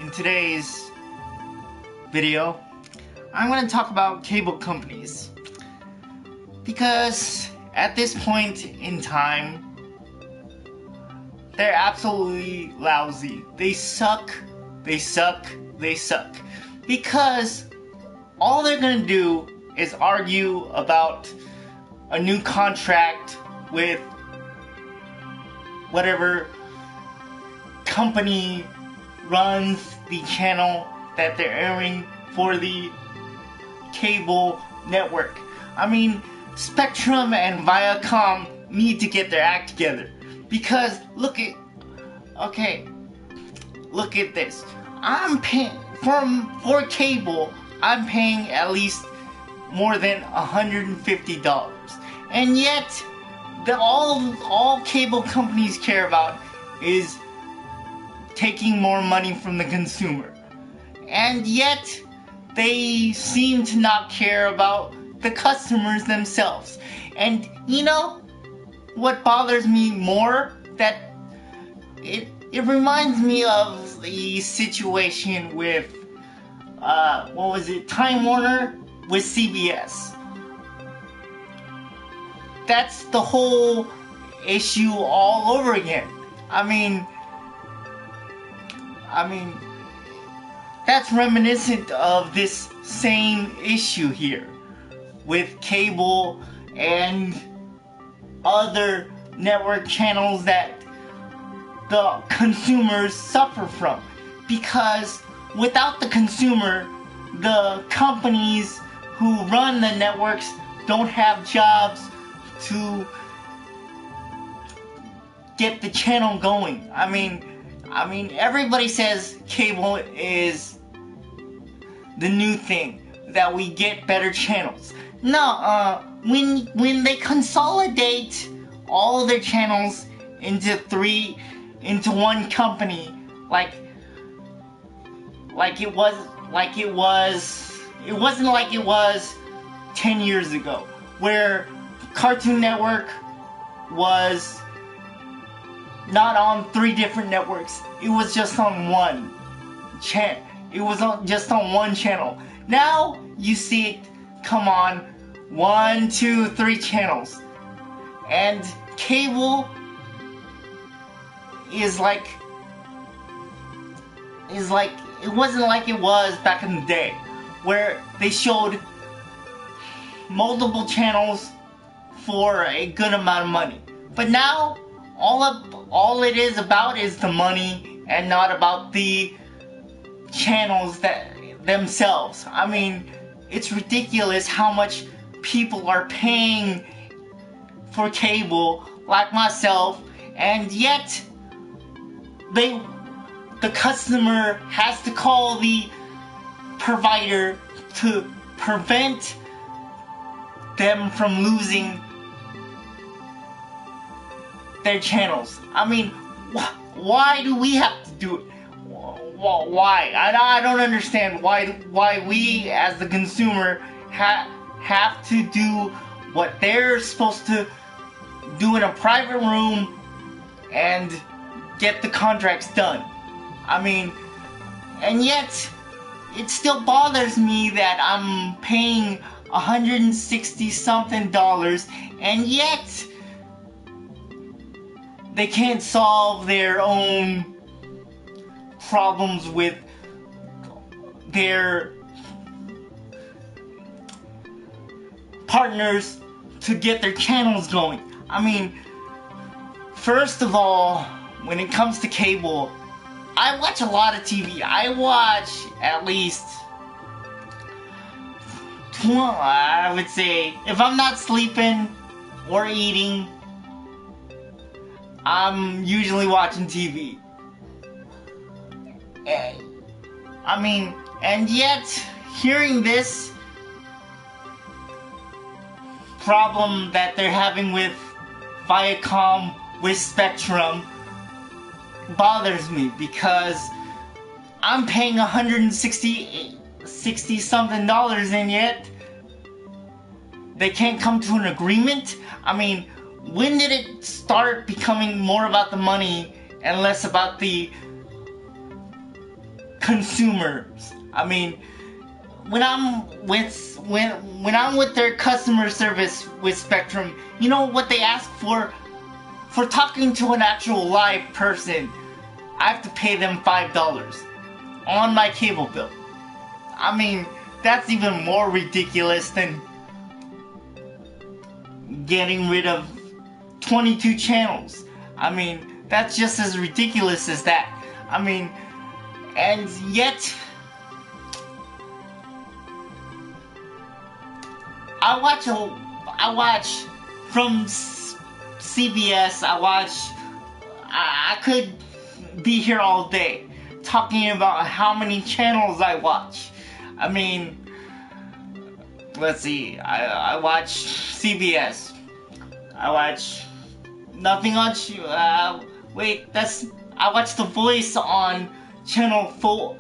In today's video, I'm going to talk about cable companies because at this point in time, they're absolutely lousy. They suck, they suck, they suck. Because all they're going to do is argue about a new contract with whatever company runs the channel that they're airing for the cable network. I mean, Spectrum and Viacom need to get their act together, because look at this. I'm paying for cable. I'm paying at least more than $150, and yet all cable companies care about is taking more money from the consumer, and yet they seem to not care about the customers themselves. And you know what bothers me more? That it reminds me of the situation with Time Warner with CBS. That's the whole issue all over again. I mean, that's reminiscent of this same issue here with cable and other network channels that the consumers suffer from. Because without the consumer, the companies who run the networks don't have jobs to get the channel going. I mean, everybody says cable is the new thing, that we get better channels. No, when they consolidate all their channels into one company, it wasn't like it was 10 years ago, where Cartoon Network was not on 3 different networks. It was just on one channel. It was just on one channel. Now you see it come on 1, 2, 3 channels, and cable is like it wasn't like it was back in the day, where they showed multiple channels for a good amount of money. But now all it is about is the money, and not about the channels themselves. I mean, it's ridiculous how much people are paying for cable, like myself, and yet the customer has to call the provider to prevent them from losing their channels. I mean, why do we have to do it? Why? I don't understand why we as the consumer have to do what they're supposed to do in a private room and get the contracts done. I mean, and yet it still bothers me that I'm paying $160 something, and yet they can't solve their own problems with their partners to get their channels going. I mean, first of all, when it comes to cable, I watch a lot of TV. I watch at least, I would say, if I'm not sleeping or eating, I'm usually watching TV. I mean, and yet, hearing this problem that they're having with Viacom, with Spectrum, bothers me, because I'm paying $160 something, and yet they can't come to an agreement. I mean, when did it start becoming more about the money and less about the consumers. I mean, when I'm with their customer service with Spectrum, you know what they ask for? For talking to an actual live person, I have to pay them $5 on my cable bill. I mean, that's even more ridiculous than getting rid of 22 channels. I mean, that's just as ridiculous as that. I mean, and yet I watch from CBS. I could be here all day talking about how many channels I watch. I mean, let's see. I watch CBS. I watch nothing on. I watch The Voice on Channel 4.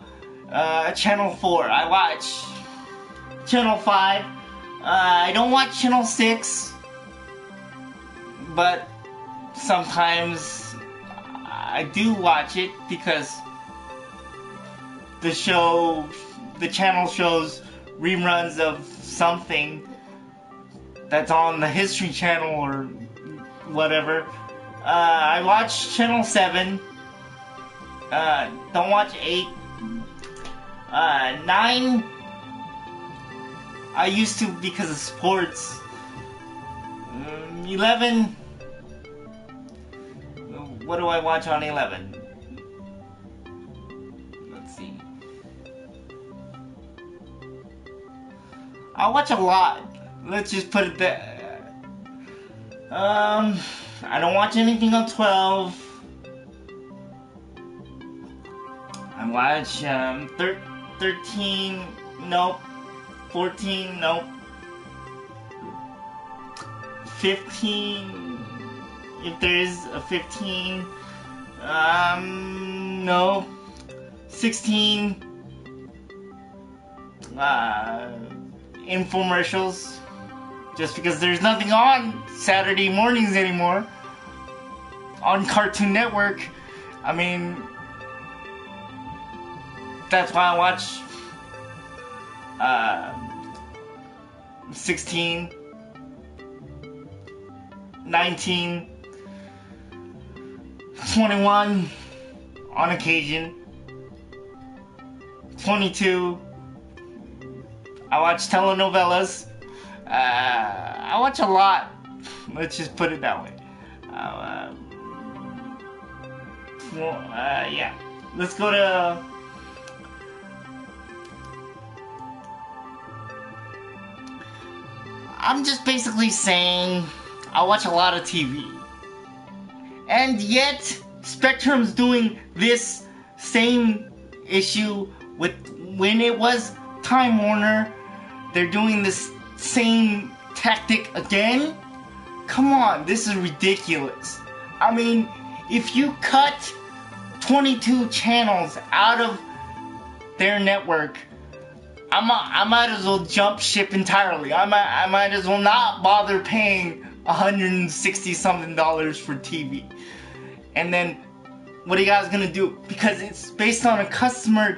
Channel 4. I watch Channel 5. I don't watch Channel 6, but sometimes I do watch it because the channel shows reruns of something that's on the History Channel or whatever. I watch Channel 7. Don't watch 8. 9. I used to because of sports. 11. What do I watch on 11? Let's see. I watch a lot. Let's just put it there. I don't watch anything on 12. I watch 13. Nope. 14. Nope. 15. If there is a 15. No. 16. Infomercials. Just because there's nothing on Saturday mornings anymore on Cartoon Network. I mean, that's why I watch 16, 19, 21 on occasion, 22. I watch telenovelas. I watch a lot. Let's just put it that way. Yeah. Let's go to. I'm just basically saying I watch a lot of TV. And yet, Spectrum's doing this same issue with when it was Time Warner. They're doing this same tactic again? Come on, this is ridiculous. I mean, if you cut 22 channels out of their network, I might as well jump ship entirely. I might as well not bother paying $160 something for TV. And then what are you guys gonna do? Because it's based on a consumer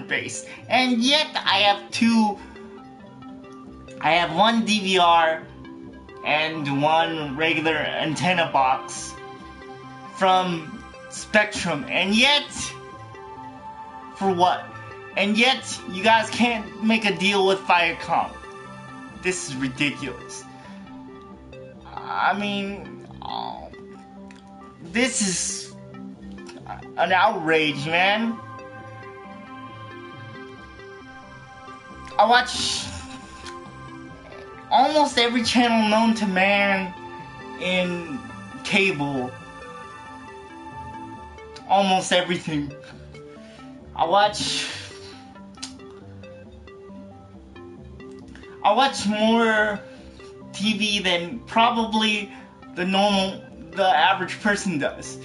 base. And yet I have one DVR and one regular antenna box from Spectrum. And yet, for what? And yet, you guys can't make a deal with Viacom. This is ridiculous. I mean, this is an outrage, man. I watch almost every channel known to man in cable. Almost everything. I watch more TV than probably the average person does.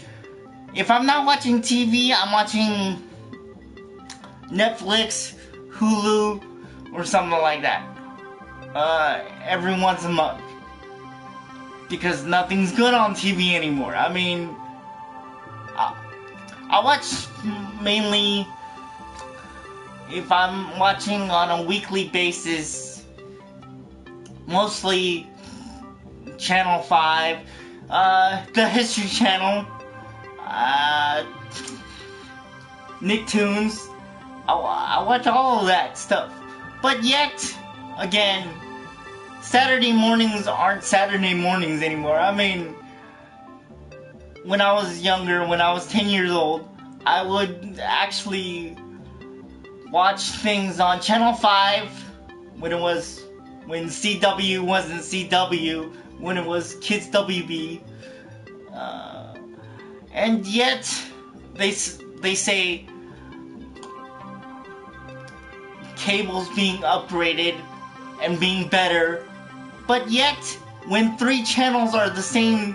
If I'm not watching TV, I'm watching Netflix, Hulu, or something like that. Every once a month. Because nothing's good on TV anymore. I mean, I watch mainly if I'm watching on a weekly basis, mostly Channel 5, the History Channel, Nicktoons. I watch all of that stuff. But yet, again, Saturday mornings aren't Saturday mornings anymore. I mean, when I was younger, when I was 10 years old, I would actually watch things on Channel 5 when CW wasn't CW, when it was Kids WB. And yet, they say cable's being upgraded and being better, but yet when 3 channels are the same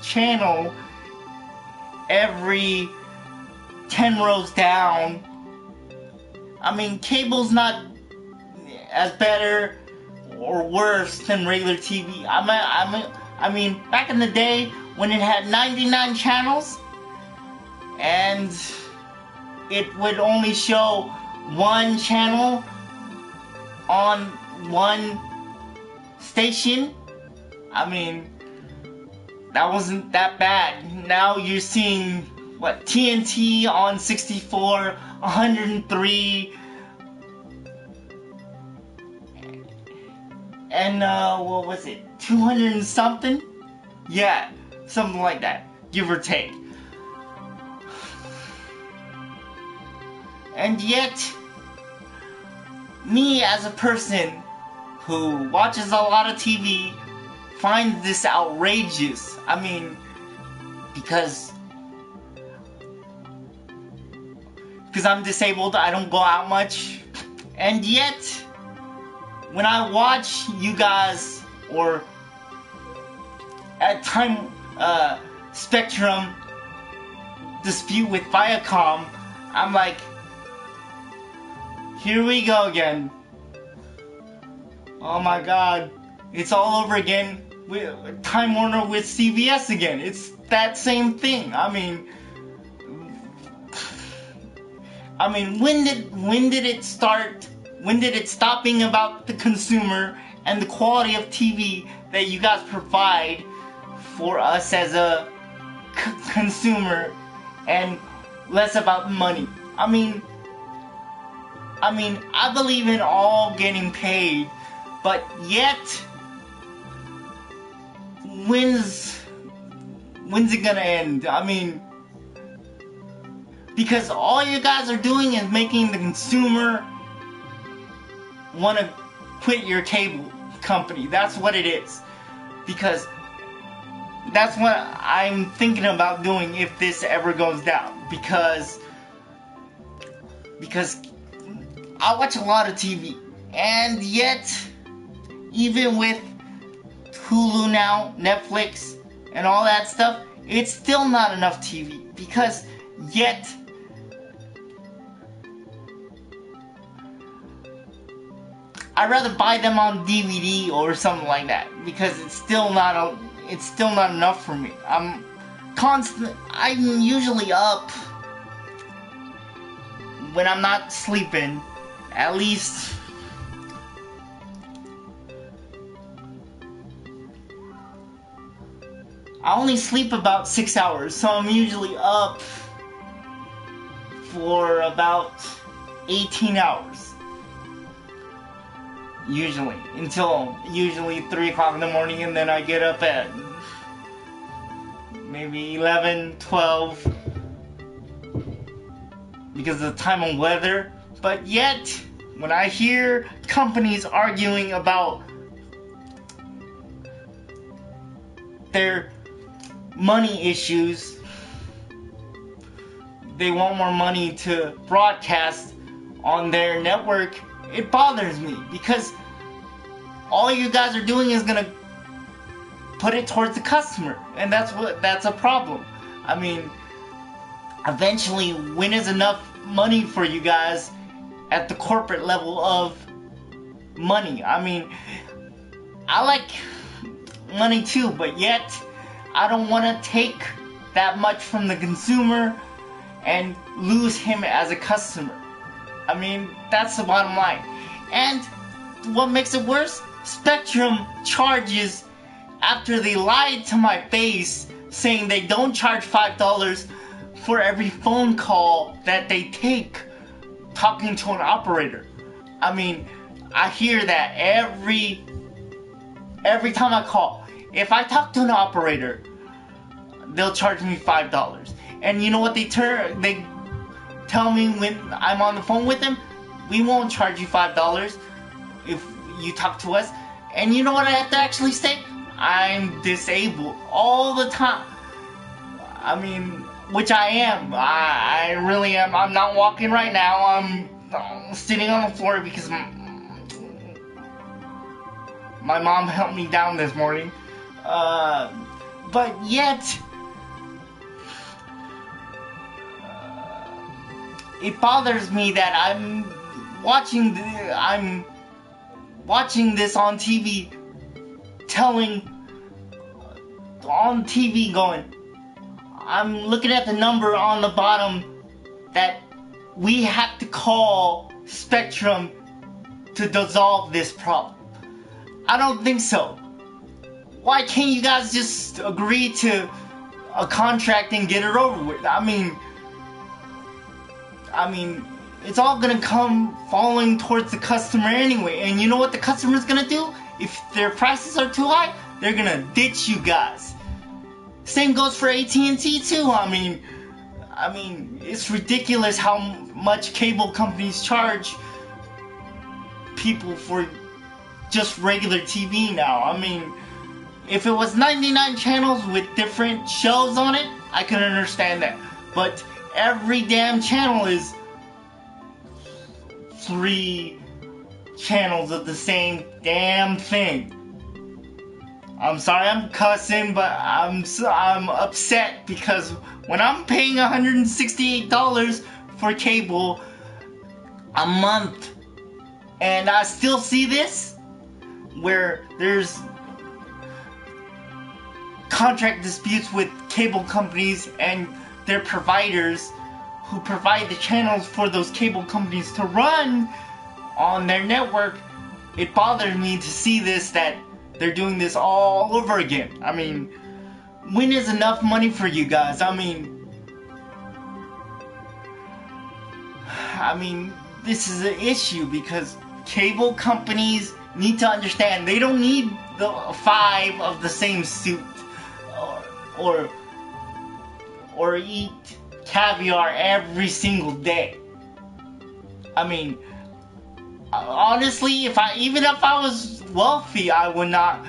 channel every 10 rows down, I mean, cable's not as better or worse than regular TV. I mean, back in the day when it had 99 channels and it would only show one channel on one station, I mean, that wasn't that bad. Now you're seeing, what, TNT on 64, 103, and what was it, 200 and something? Yeah, something like that, give or take. And yet, me as a person who watches a lot of TV finds this outrageous. I mean, because I'm disabled, I don't go out much. And yet, when I watch you guys, or at time Spectrum dispute with Viacom, I'm like, here we go again. Oh my god, it's all over again with Time Warner with CBS again. It's that same thing. I mean, when did it start? When did it stop being about the consumer and the quality of TV that you guys provide for us as a consumer, and less about money? I mean, I believe in all getting paid, but yet, when's it gonna end? I mean, because all you guys are doing is making the consumer want to quit your cable company. That's what it is. Because that's what I'm thinking about doing if this ever goes down. Because I watch a lot of TV, and yet, even with Hulu now, Netflix, and all that stuff, it's still not enough TV, because yet, I'd rather buy them on DVD or something like that, because it's still not enough for me. I'm usually up when I'm not sleeping, at least I only sleep about 6 hours, so I'm usually up for about 18 hours. Usually, until 3 o'clock in the morning, and then I get up at maybe 11, 12, because of the time of weather. But yet, when I hear companies arguing about their money issues, they want more money to broadcast on their network, it bothers me, because all you guys are doing is gonna put it towards the customer, and that's a problem. I mean, eventually, when is enough money for you guys at the corporate level of money? I mean, I like money too, but yet I don't want to take that much from the consumer and lose him as a customer. I mean, that's the bottom line. And what makes it worse? Spectrum charges, after they lied to my face, saying they don't charge $5 for every phone call that they take talking to an operator. I mean, I hear that every time I call. If I talk to an operator, they'll charge me $5. And you know what they tell me when I'm on the phone with them? We won't charge you $5 if you talk to us. And you know what I have to actually say? I'm disabled all the time. I mean, which I am. I really am. I'm not walking right now. I'm sitting on the floor because my mom helped me down this morning. But yet, it bothers me that I'm watching this on TV, going, I'm looking at the number on the bottom that we have to call Spectrum to dissolve this problem. I don't think so. Why can't you guys just agree to a contract and get it over with? I mean, it's all gonna come falling towards the customer anyway. And you know what the customer's gonna do? If their prices are too high, they're gonna ditch you guys. Same goes for AT&T too. I mean, it's ridiculous how much cable companies charge people for just regular TV now. I mean, if it was 99 channels with different shows on it, I could understand that. But every damn channel is 3 channels of the same damn thing. I'm sorry I'm cussing, but I'm upset because when I'm paying $168 for cable a month, and I still see this, where there's contract disputes with cable companies and their providers who provide the channels for those cable companies to run on their network. It bothers me to see this, that they're doing this all over again. I mean, when is enough money for you guys? I mean, this is an issue because cable companies need to understand they don't need the 5 of the same suit or eat caviar every single day. I mean, honestly, even if I was wealthy, I would not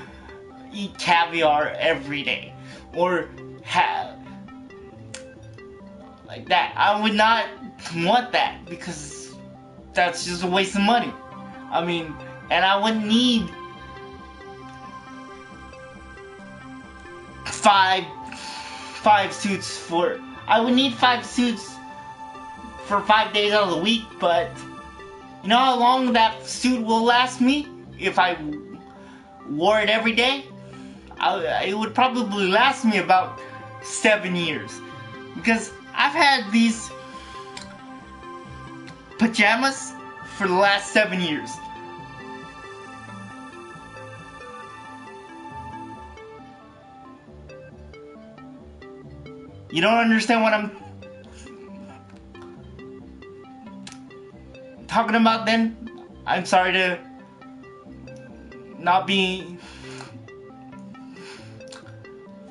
eat caviar every day or have like that. I would not want that because that's just a waste of money. I mean, and I wouldn't need 5 suits for. I would need 5 suits for 5 days out of the week, but you know how long that suit will last me if I wore it every day? It would probably last me about 7 years. Because I've had these pajamas for the last 7 years. You don't understand what I'm talking about then? I'm sorry to not be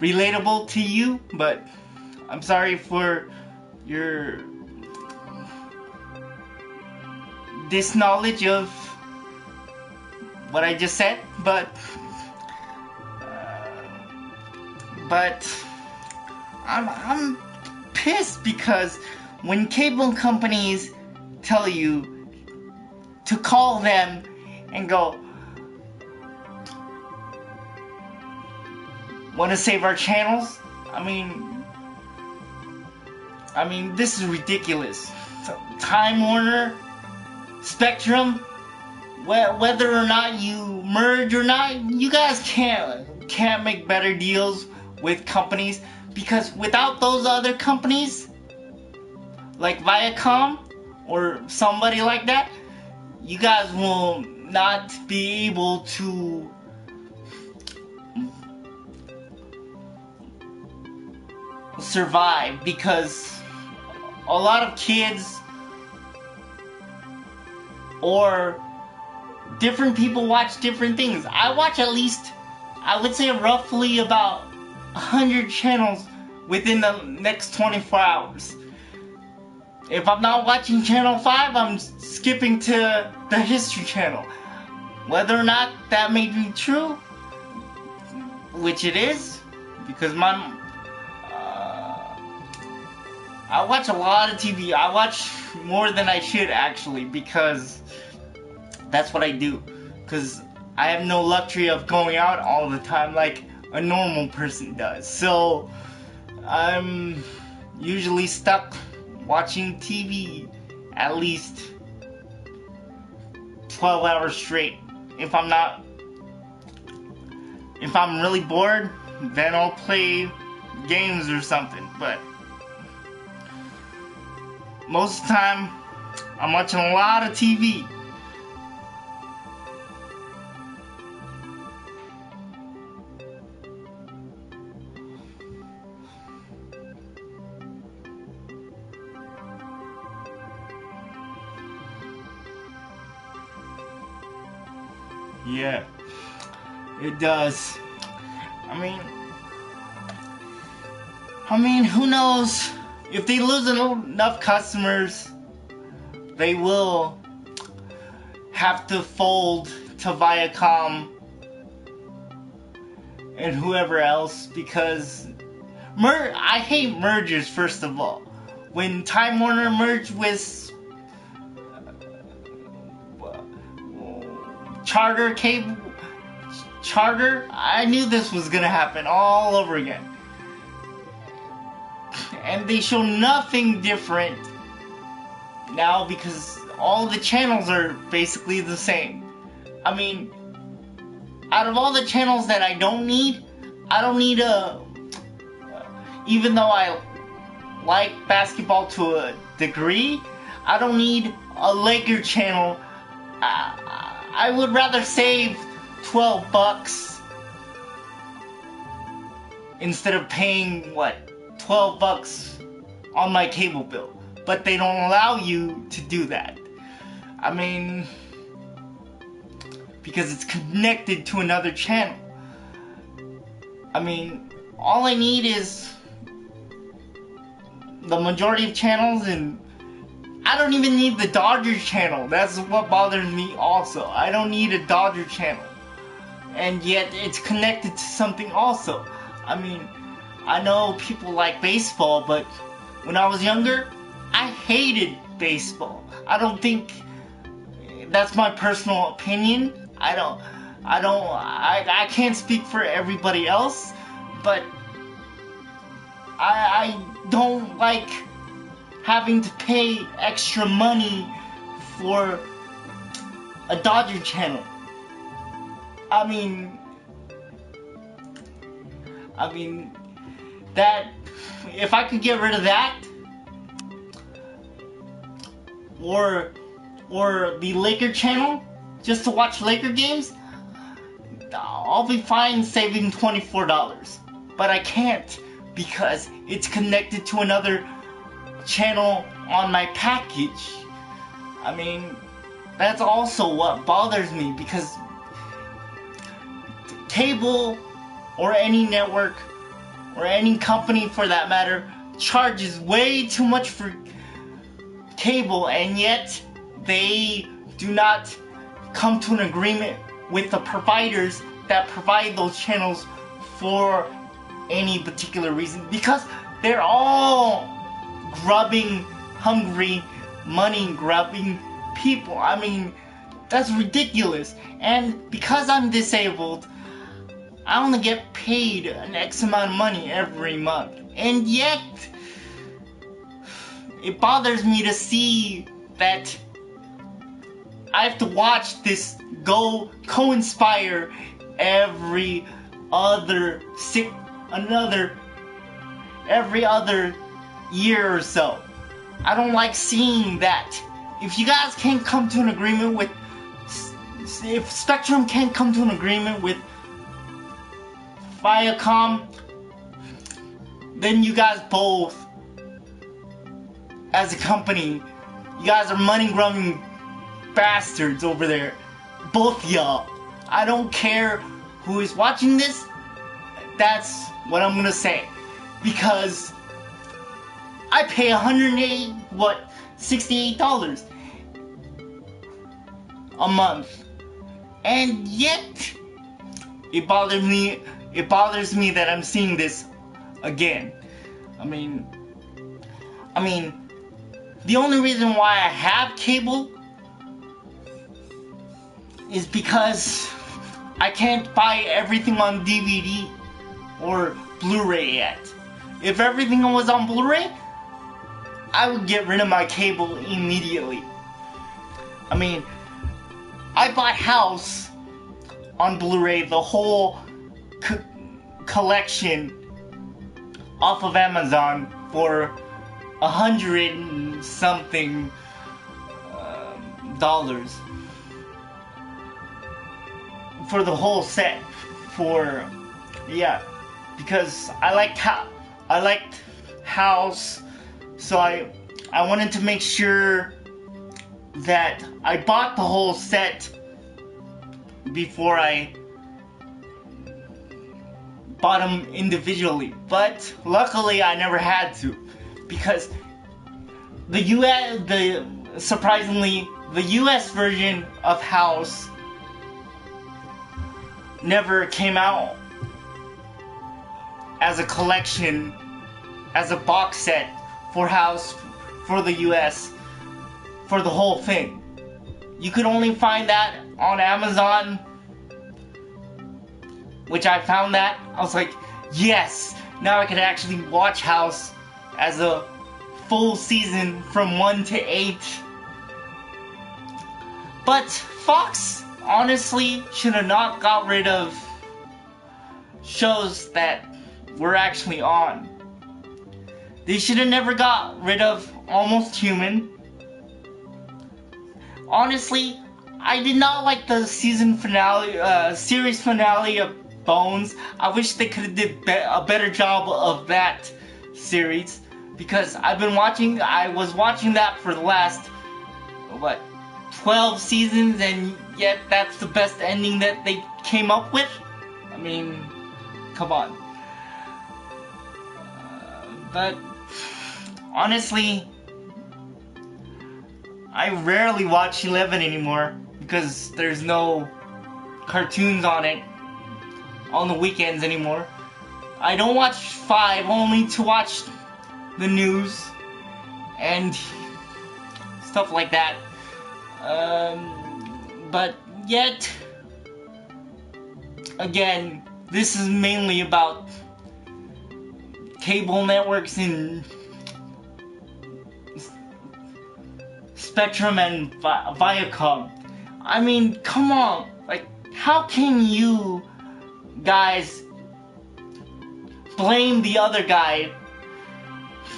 relatable to you, but I'm sorry for your disknowledge of what I just said, but I'm pissed because when cable companies tell you to call them and go, want to save our channels? I mean, this is ridiculous. So, Time Warner, Spectrum, whether or not you merge or not, you guys can't make better deals with companies, because without those other companies like Viacom or somebody like that, you guys will not be able to survive, because a lot of kids or different people watch different things. I watch at least, I would say roughly about 100 channels within the next 24 hours. If I'm not watching Channel 5, I'm skipping to the History Channel. Whether or not that may be true, which it is, because I watch a lot of TV. I watch more than I should, actually, because that's what I do. Because I have no luxury of going out all the time like a normal person does. So I'm usually stuck watching TV at least 12 hours straight. If I'm really bored, then I'll play games or something. But most of the time, I'm watching a lot of TV. Yeah, it does. I mean, who knows? If they lose enough customers, they will have to fold to Viacom and whoever else, because I hate mergers, first of all. When Time Warner merged with Charter, I knew this was gonna happen all over again. And they show nothing different now, because all the channels are basically the same. I mean, out of all the channels that I don't need even though I like basketball to a degree, I don't need a Laker channel. I would rather save $12 instead of paying, $12 on my cable bill. But they don't allow you to do that. I mean, because it's connected to another channel. I mean, all I need is the majority of channels, and I don't even need the Dodgers channel. That's what bothers me also. I don't need a Dodger channel. And yet it's connected to something also. I mean, I know people like baseball, but when I was younger, I hated baseball. I don't think, that's my personal opinion. I can't speak for everybody else, but I don't like having to pay extra money for a Dodger channel. I mean that, if I could get rid of that, or the Laker channel, just to watch Laker games, I'll be fine saving $24. But I can't, because it's connected to another channel on my package. I mean, that's also what bothers me, because cable, or any network, or any company for that matter, charges way too much for cable, and yet they do not come to an agreement with the providers that provide those channels for any particular reason, because they're all grubbing, hungry, money-grubbing people. I mean, that's ridiculous. And because I'm disabled, I only get paid an X amount of money every month. And yet, it bothers me to see that I have to watch this co-inspire every other year or so. I don't like seeing that. if you guys can't come to an agreement with, if Spectrum can't come to an agreement with Viacom, then you guys both, as a company, you guys are money grubbing bastards over there. Both y'all. I don't care who is watching this. That's what I'm gonna say. Because I pay $68 a month. And yet it bothers me that I'm seeing this again. I mean, the only reason why I have cable is because I can't buy everything on DVD or Blu-ray yet. If everything was on Blu-ray, I would get rid of my cable immediately. I mean, I bought House on Blu-ray, the whole collection, off of Amazon for $100 and something dollars for the whole set. Because I liked House, so I wanted to make sure that I bought the whole set before I bought them individually. But luckily I never had to, because surprisingly, the US version of House never came out as a collection, as a box set for House for the US, for the whole thing. You could only find that on Amazon, which I found that. I was like, yes, now I could actually watch House as a full season from 1 to 8. But Fox honestly should have not got rid of shows that were actually on. They should have never got rid of Almost Human. Honestly, I did not like the series finale of Bones. I wish they could have did a better job of that series, because I was watching that for the last 12 seasons, and yet that's the best ending that they came up with. I mean, come on. But honestly, I rarely watch 11 anymore because there's no cartoons on it on the weekends anymore. I don't watch 5 only to watch the news and stuff like that. But yet, again, this is mainly about cable networks and Spectrum and Viacom. I mean, come on. Like, how can you guys blame the other guy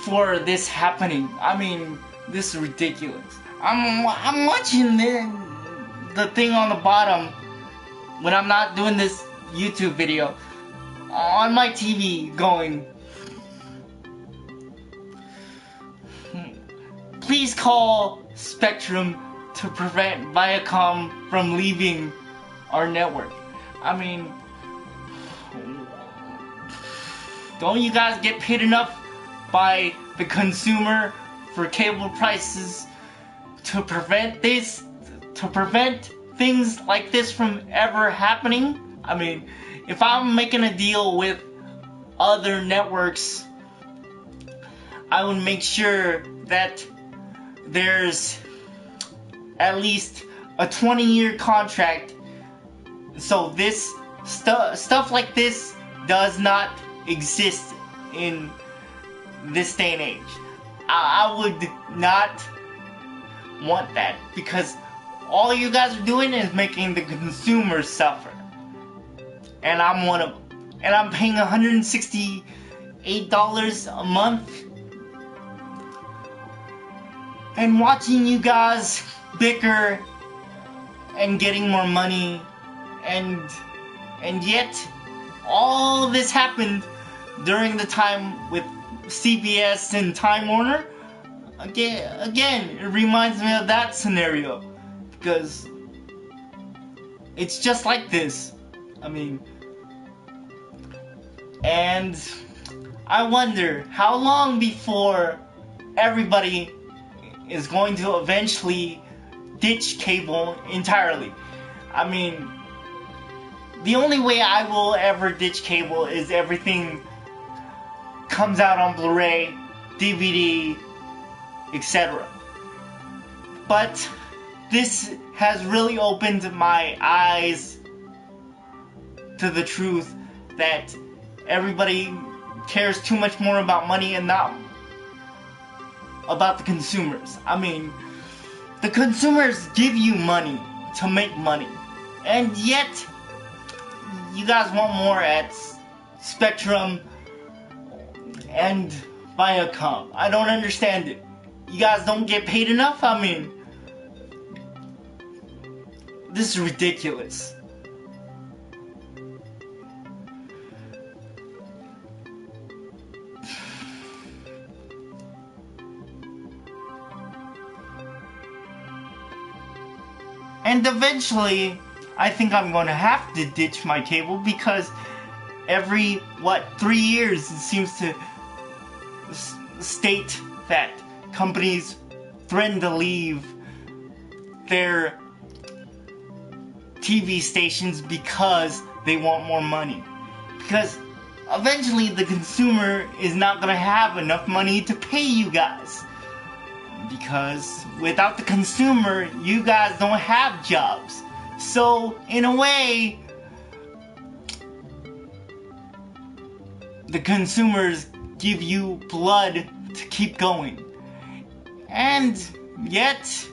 for this happening? I mean, this is ridiculous. I'm watching the thing on the bottom when I'm not doing this YouTube video on my TV going, please call Spectrum to prevent Viacom from leaving our network. I mean, don't you guys get paid enough by the consumer for cable prices to prevent things like this from ever happening? I mean, if I'm making a deal with other networks, I would make sure that there's at least a 20-year contract, so this stuff like this does not exist in this day and age. I would not want that, because all you guys are doing is making the consumers suffer, and I'm one of them. And I'm paying $168 a month and watching you guys bicker and getting more money, and yet all this happened during the time with CBS and Time Warner. Again, it reminds me of that scenario, because it's just like this. I mean, and I wonder how long before everybody is going to eventually ditch cable entirely. I mean, the only way I will ever ditch cable is everything comes out on Blu-ray, DVD, etc. But this has really opened my eyes to the truth that everybody cares too much more about money and not about the consumers. I mean, the consumers give you money to make money, and yet you guys want more at Spectrum and Viacom. I don't understand it. You guys don't get paid enough? I mean, this is ridiculous. And eventually, I think I'm going to have to ditch my cable, because every, 3 years it seems to state that companies threaten to leave their TV stations because they want more money. Because eventually the consumer is not going to have enough money to pay you guys. Because without the consumer, you guys don't have jobs. So, in a way, the consumers give you blood to keep going. And yet,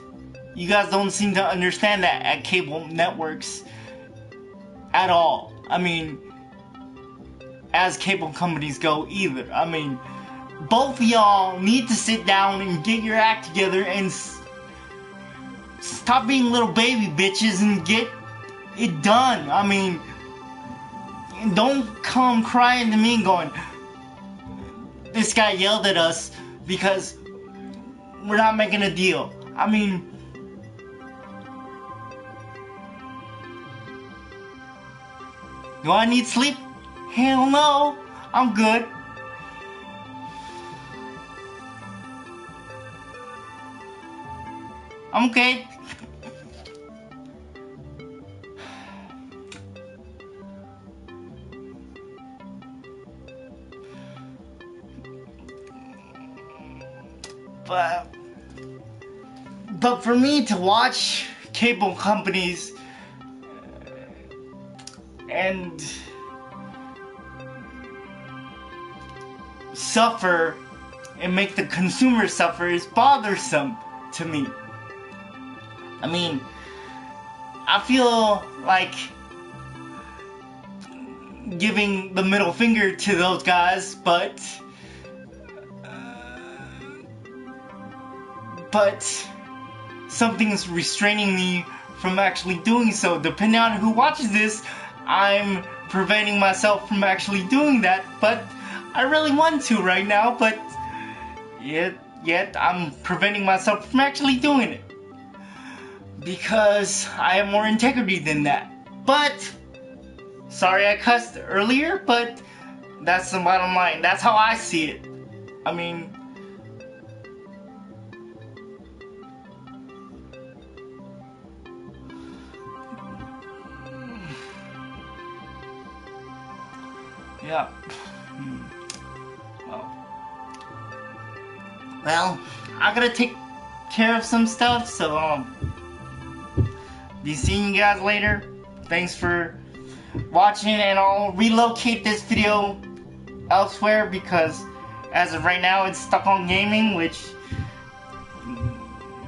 you guys don't seem to understand that at cable networks at all. I mean, as cable companies go either. I mean, both of y'all need to sit down and get your act together and stop being little baby bitches and get it done. I mean, don't come crying to me and going, this guy yelled at us because we're not making a deal. I mean, do I need sleep? Hell no, I'm good. I'm okay. But for me to watch cable companies and suffer and make the consumer suffer is bothersome to me. I mean, I feel like giving the middle finger to those guys, but something's restraining me from actually doing so. Depending on who watches this, I'm preventing myself from actually doing that, but I really want to right now, but yet I'm preventing myself from actually doing it. Because I have more integrity than that. But, sorry I cussed earlier, but that's the bottom line. That's how I see it. I mean, yeah. Well, I gotta take care of some stuff, so be seeing you guys later. Thanks for watching, and I'll relocate this video elsewhere because as of right now it's stuck on gaming, which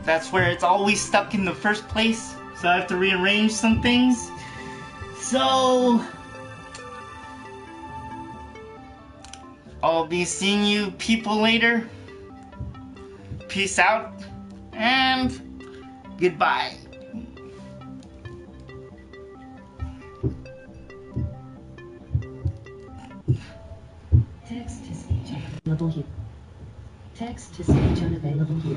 that's where it's always stuck in the first place, so I have to rearrange some things. So I'll be seeing you people later. Peace out, and goodbye. Text to speech unavailable here. Text to speech unavailable here.